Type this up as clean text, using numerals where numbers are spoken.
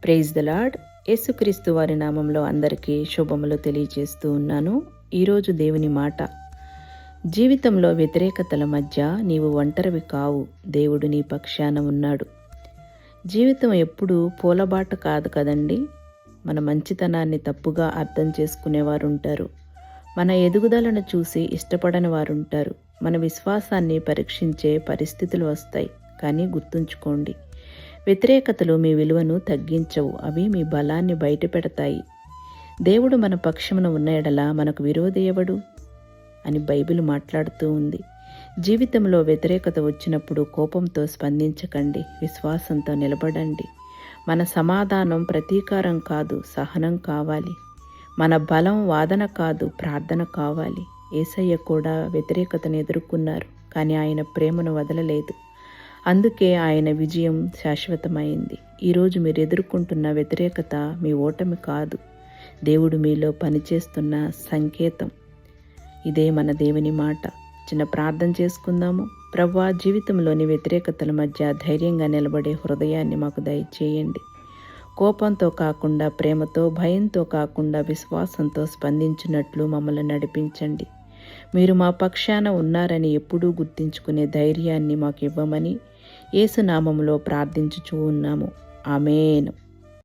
Praise the lord. యేసుక్రీస్తు వారి నామంలో అందరికీ శుభములు తెలియజేస్తూ ఉన్నాను. ఈరోజు దేవుని మాట, జీవితంలో వ్యతిరేకతల మధ్య నీవు ఒంటరివి కావు, దేవుడు నీ పక్షాన ఉన్నాడు. జీవితం ఎప్పుడూ పూలబాట కాదు కదండి. మన మంచితనాన్ని తప్పుగా అర్థం చేసుకునేవారు ఉంటారు, మన ఎదుగుదలను చూసి ఇష్టపడని వారుంటారు, మన విశ్వాసాన్ని పరీక్షించే పరిస్థితులు వస్తాయి. కానీ గుర్తుంచుకోండి, వ్యతిరేకతలు మీ విలువను తగ్గించవు, అవి మీ బలాన్ని బయటపెడతాయి. దేవుడు మన పక్షమున ఉన్న ఎడల మనకు విరోధి ఎవడు అని బైబిల్ మాట్లాడుతూ ఉంది. జీవితంలో వ్యతిరేకత వచ్చినప్పుడు కోపంతో స్పందించకండి, విశ్వాసంతో నిలబడండి. మన సమాధానం ప్రతీకారం కాదు, సహనం కావాలి. మన బలం వాదన కాదు, ప్రార్థన కావాలి. యేసయ్య కూడా వ్యతిరేకతను ఎదుర్కొన్నారు, కానీ ఆయన ప్రేమను వదలలేదు. అందుకే ఆయన విజయం శాశ్వతమైంది. ఈరోజు మీరు ఎదుర్కొంటున్న వ్యతిరేకత మీ ఓటమి కాదు, దేవుడు మీలో పనిచేస్తున్న సంకేతం. ఇదే మన దేవుని మాట. చిన్న ప్రార్థన చేసుకుందాము. ప్రభువా, జీవితంలోని వ్యతిరేకతల మధ్య ధైర్యంగా నిలబడే హృదయాన్ని మాకు దయచేయండి. కోపంతో కాకుండా ప్రేమతో, భయంతో కాకుండా విశ్వాసంతో స్పందించినట్లు మమ్మల్ని నడిపించండి. మీరు మా పక్షాన ఉన్నారని ఎప్పుడూ గుర్తించుకునే ధైర్యాన్ని మాకు ఇవ్వమని యేసు నామములో ప్రార్థించుచూ ఉన్నాము. ఆమేన్.